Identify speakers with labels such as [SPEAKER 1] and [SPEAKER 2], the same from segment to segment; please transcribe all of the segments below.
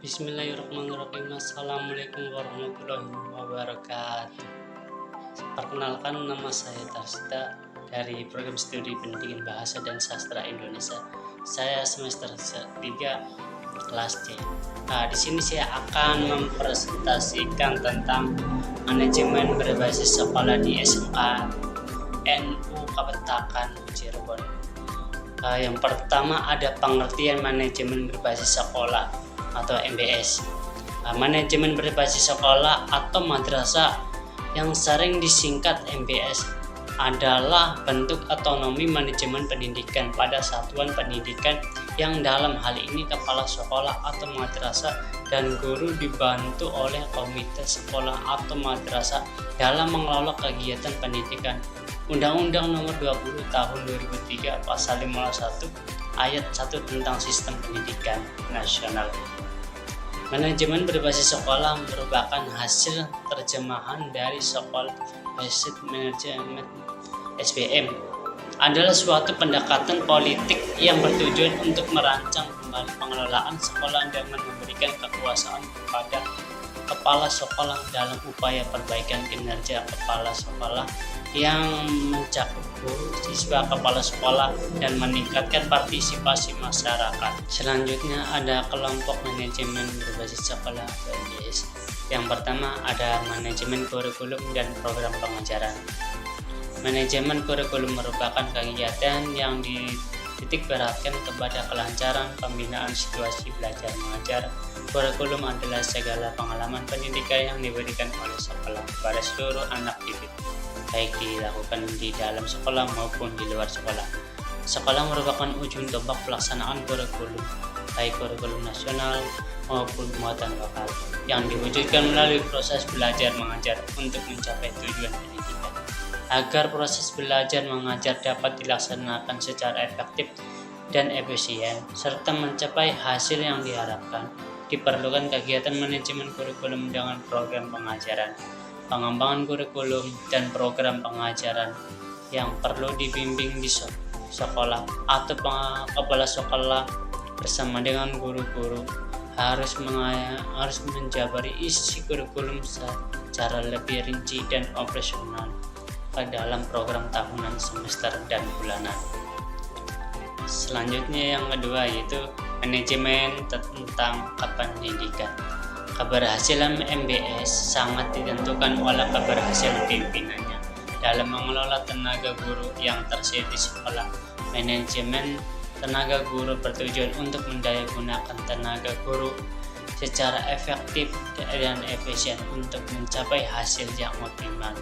[SPEAKER 1] Bismillahirrahmanirrahim. Assalamualaikum warahmatullahi wabarakatuh. Perkenalkan, nama saya Tarsita dari program studi pendidikan bahasa dan sastra Indonesia. Saya semester 3 kelas C. Di sini saya akan mempresentasikan tentang manajemen berbasis sekolah di SMK NU Kapetakan Cirebon. Yang pertama ada pengertian manajemen berbasis sekolah atau MBS. Manajemen berbasis sekolah atau madrasah yang sering disingkat MBS adalah bentuk otonomi manajemen pendidikan pada satuan pendidikan yang dalam hal ini kepala sekolah atau madrasah dan guru dibantu oleh komite sekolah atau madrasah dalam mengelola kegiatan pendidikan. Undang-Undang Nomor 20 Tahun 2003 Pasal 51 Ayat 1 tentang Sistem Pendidikan Nasional. Manajemen berbasis sekolah merupakan hasil terjemahan dari School Based Management (SBM). Adalah suatu pendekatan politik yang bertujuan untuk merancang kembali pengelolaan sekolah dengan memberikan kekuasaan kepada kepala sekolah dalam upaya perbaikan kinerja kepala sekolah yang mencakup guru, siswa, kepala sekolah, dan meningkatkan partisipasi masyarakat. Selanjutnya ada kelompok manajemen berbasis sekolah atau MBS. Yang pertama ada manajemen kurikulum dan program pengajaran. Manajemen kurikulum merupakan kegiatan yang dititik beratkan kepada kelancaran pembinaan situasi belajar mengajar. Kurikulum adalah segala pengalaman pendidikan yang diberikan oleh sekolah kepada seluruh anak didik, baik dilakukan di dalam sekolah maupun di luar sekolah. Sekolah merupakan ujung tombak pelaksanaan kurikulum, baik kurikulum nasional maupun muatan lokal, yang diwujudkan melalui proses belajar mengajar untuk mencapai tujuan pendidikan. Agar proses belajar mengajar dapat dilaksanakan secara efektif dan efisien, serta mencapai hasil yang diharapkan, diperlukan kegiatan manajemen kurikulum dengan program pengajaran, pengembangan kurikulum, dan program pengajaran yang perlu dibimbing di sekolah atau kepala sekolah bersama dengan guru-guru harus menjabari isi kurikulum secara lebih rinci dan operasional ke dalam program tahunan, semester, dan bulanan. Selanjutnya yang kedua yaitu manajemen tentang pendidikan. Keberhasilan MBS sangat ditentukan oleh keberhasilan pimpinannya dalam mengelola tenaga guru yang tersedia di sekolah. Manajemen tenaga guru bertujuan untuk mendayagunakan tenaga guru secara efektif dan efisien untuk mencapai hasil yang optimal.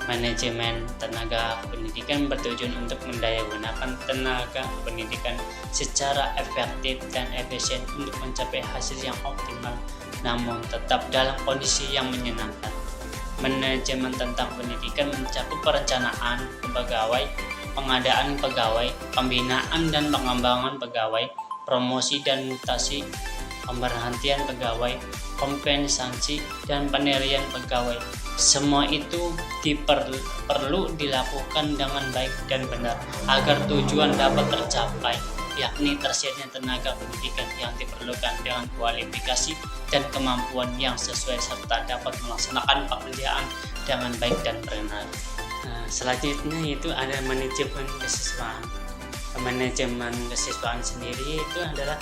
[SPEAKER 1] Manajemen tenaga pendidikan bertujuan untuk mendayagunakan tenaga pendidikan secara efektif dan efisien untuk mencapai hasil yang optimal, namun tetap dalam kondisi yang menyenangkan. Manajemen tentang pendidikan mencakup perencanaan pegawai, pengadaan pegawai, pembinaan dan pengembangan pegawai, promosi dan mutasi, pemberhentian pegawai, kompensasi, dan penilaian pegawai. Semua itu perlu dilakukan dengan baik dan benar agar tujuan dapat tercapai, yakni tersedianya tenaga pendidikan yang diperlukan dengan kualifikasi dan kemampuan yang sesuai serta dapat melaksanakan pekerjaan dengan baik dan benar. Selanjutnya itu ada manajemen kesiswaan. Manajemen kesiswaan sendiri itu adalah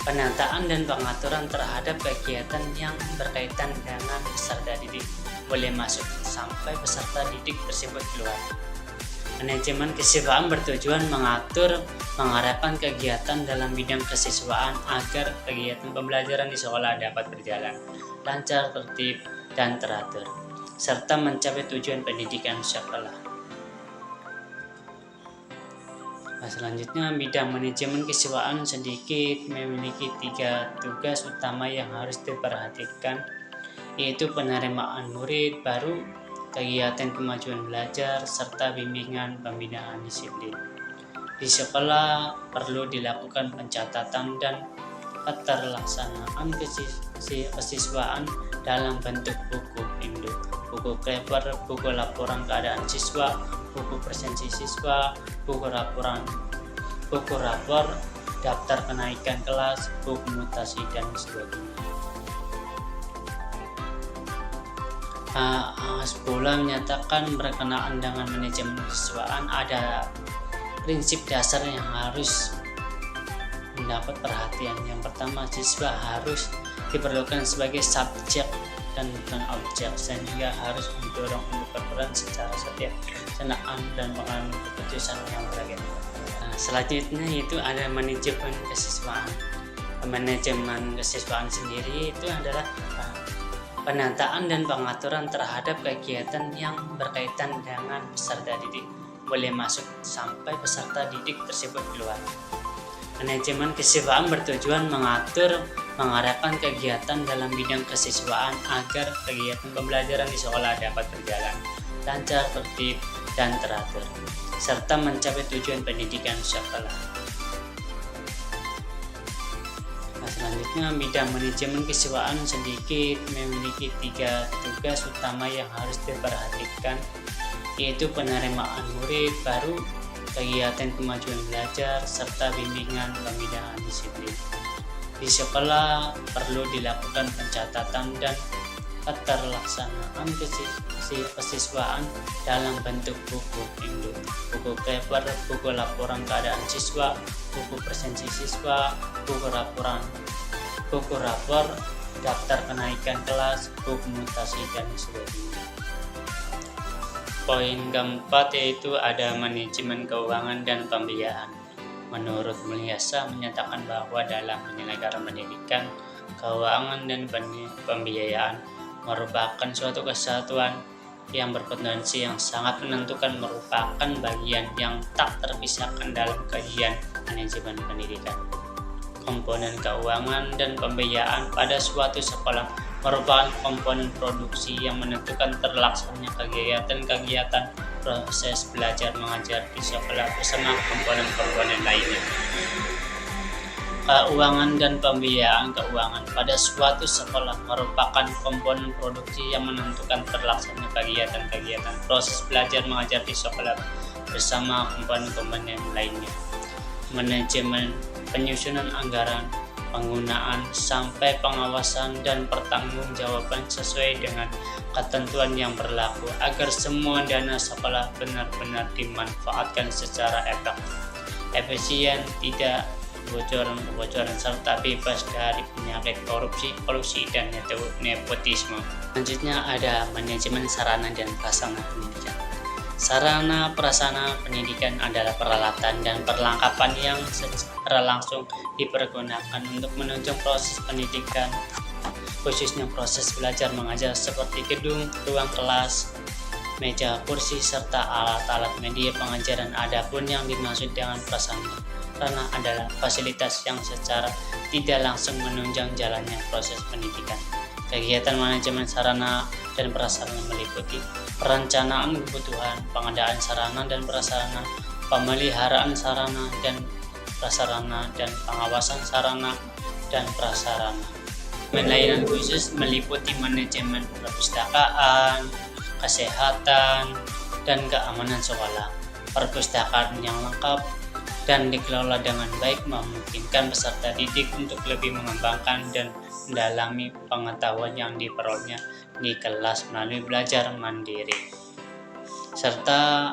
[SPEAKER 1] penataan dan pengaturan terhadap kegiatan yang berkaitan dengan peserta didik, mulai masuk sampai peserta didik tersebut keluar. Manajemen kesiswaan bertujuan mengatur, mengarahkan kegiatan dalam bidang kesiswaan agar kegiatan pembelajaran di sekolah dapat berjalan lancar, tertib, dan teratur, serta mencapai tujuan pendidikan sekolah. Selanjutnya, bidang manajemen kesiswaan sedikit memiliki 3 tugas utama yang harus diperhatikan, yaitu penerimaan murid baru, kegiatan kemajuan belajar, serta bimbingan pembinaan disiplin. Di sekolah perlu dilakukan pencatatan dan keterlaksanaan kesiswaan dalam bentuk buku induk, buku kleber, buku laporan keadaan siswa, buku presensi siswa, buku rapor, daftar kenaikan kelas, buku mutasi, dan sebagainya. Hasbullah menyatakan berkenaan dengan manajemen kesiswaan ada prinsip dasar yang harus mendapat perhatian. Yang pertama, siswa harus diperlukan sebagai subjek dan bukan objek, sehingga harus didorong untuk berperan secara setia, senaan, dan mengambil keputusan yang beragam. Selanjutnya itu ada manajemen kesiswaan. Manajemen kesiswaan sendiri itu adalah penataan dan pengaturan terhadap kegiatan yang berkaitan dengan peserta didik, boleh masuk sampai peserta didik tersebut keluar. Manajemen kesiswaan bertujuan mengatur, mengarahkan kegiatan dalam bidang kesiswaan agar kegiatan pembelajaran di sekolah dapat berjalan lancar, tertib, dan teratur, serta mencapai tujuan pendidikan sekolah. Selanjutnya, bidang manajemen kesiswaan sedikit memiliki 3 tugas utama yang harus diperhatikan, yaitu penerimaan murid baru, kegiatan kemajuan belajar, serta bimbingan pembinaan disiplin. Di sekolah perlu dilakukan pencatatan dan keterlaksanaan kesiswaan dalam bentuk buku induk, buku paper, buku laporan keadaan siswa, buku presensi siswa, buku rapor, daftar kenaikan kelas, buku mutasi, dan sebagainya. Poin keempat yaitu ada manajemen keuangan dan pembiayaan. Menurut Mulyasa menyatakan bahwa dalam penyelenggaraan pendidikan, keuangan dan pembiayaan merupakan suatu kesatuan yang berpotensi yang sangat menentukan, merupakan bagian yang tak terpisahkan dalam kajian manajemen pendidikan. Komponen keuangan dan pembiayaan pada suatu sekolah merupakan komponen produksi yang menentukan terlaksananya kegiatan-kegiatan proses belajar mengajar di sekolah bersama komponen-komponen lainnya. Keuangan dan pembiayaan keuangan pada suatu sekolah merupakan komponen produksi yang menentukan terlaksananya kegiatan-kegiatan proses belajar mengajar di sekolah bersama komponen-komponen lainnya. Manajemen, penyusunan anggaran, penggunaan, sampai pengawasan dan pertanggungjawaban sesuai dengan ketentuan yang berlaku agar semua dana sekolah benar-benar dimanfaatkan secara efisien, tidak kebocoran, serta bebas dari penyakit korupsi, kolusi, dan nepotisme. Selanjutnya ada manajemen sarana dan prasarana pendidikan. Sarana prasarana pendidikan adalah peralatan dan perlengkapan yang secara langsung dipergunakan untuk menunjang proses pendidikan, khususnya proses belajar mengajar seperti gedung, ruang kelas, meja, kursi, serta alat-alat media pengajaran. Adapun yang dimaksud dengan prasarana adalah fasilitas yang secara tidak langsung menunjang jalannya proses pendidikan. Kegiatan manajemen sarana dan prasarana meliputi perencanaan kebutuhan, pengadaan sarana dan prasarana, pemeliharaan sarana dan prasarana, dan pengawasan sarana dan prasarana. Layanan khusus meliputi manajemen perpustakaan, kesehatan, dan keamanan sekolah. Perpustakaan yang lengkap dan dikelola dengan baik memungkinkan peserta didik untuk lebih mengembangkan dan mendalami pengetahuan yang diperolehnya di kelas melalui belajar mandiri, serta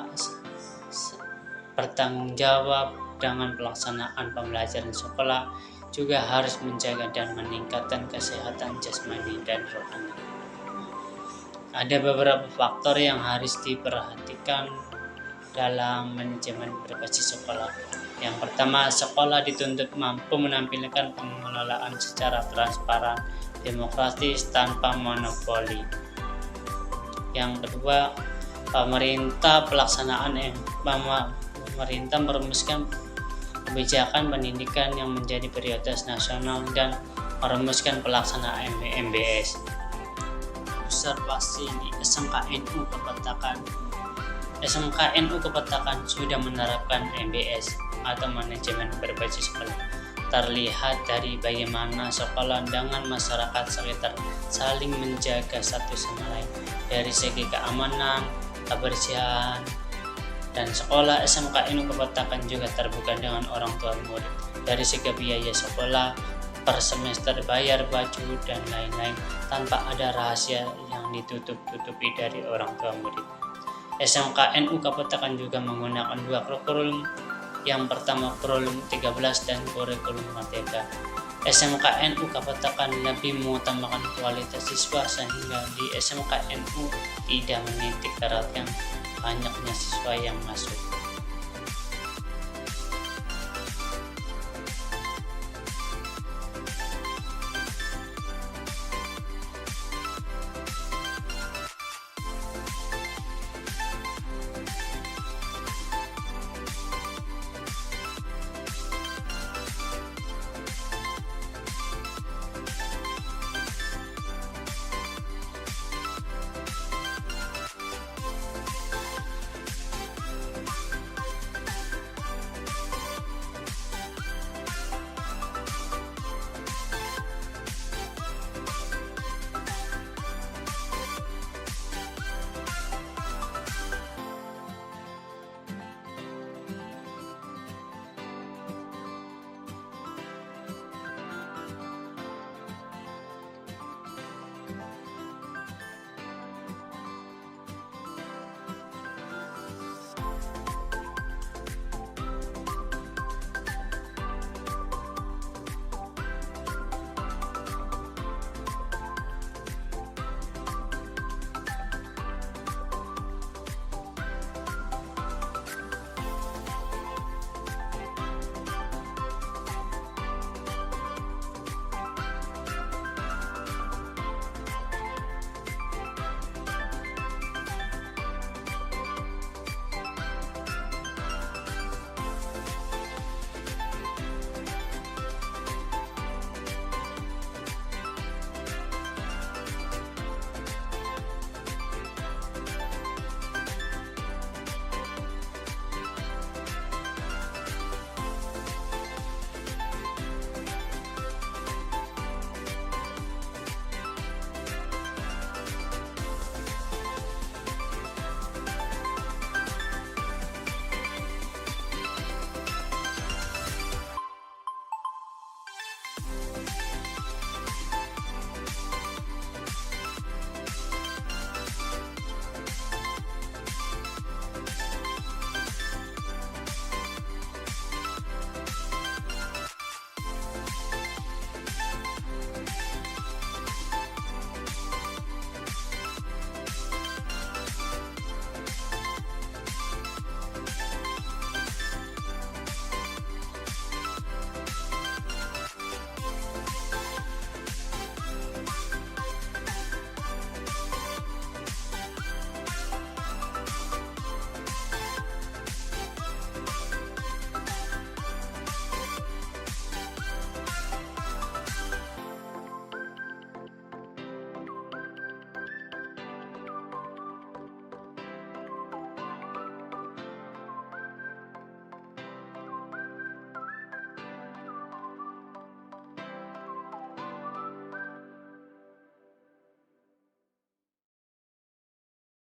[SPEAKER 1] bertanggung jawab dengan pelaksanaan pembelajaran sekolah, juga harus menjaga dan meningkatkan kesehatan jasmani dan rohani. Ada beberapa faktor yang harus diperhatikan dalam manajemen berbasis sekolah. Yang pertama, sekolah dituntut mampu menampilkan pengelolaan secara transparan, demokratis, tanpa monopoli. Yang kedua, pemerintah merumuskan kebijakan pendidikan yang menjadi prioritas nasional dan merumuskan pelaksanaan MBS. Observasi di SMKNU Kepetakan sudah menerapkan MBS atau manajemen berbasis sekolah. Terlihat dari bagaimana sekolah dengan masyarakat sekitar saling menjaga satu sama lain dari segi keamanan, kebersihan, Dan sekolah SMKNU Kapetakan juga terbuka dengan orang tua murid. Dari segi biaya sekolah per semester, bayar baju dan lain-lain tanpa ada rahasia yang ditutup-tutupi dari orang tua murid. SMKNU Kapetakan juga menggunakan dua kurikulum. Yang pertama kurikulum 13 dan kurikulum Merdeka. SMKNU Kapetakan lebih mengutamakan kualitas siswa sehingga di SMKNU tidak menitik beratkan banyaknya siswa yang masuk.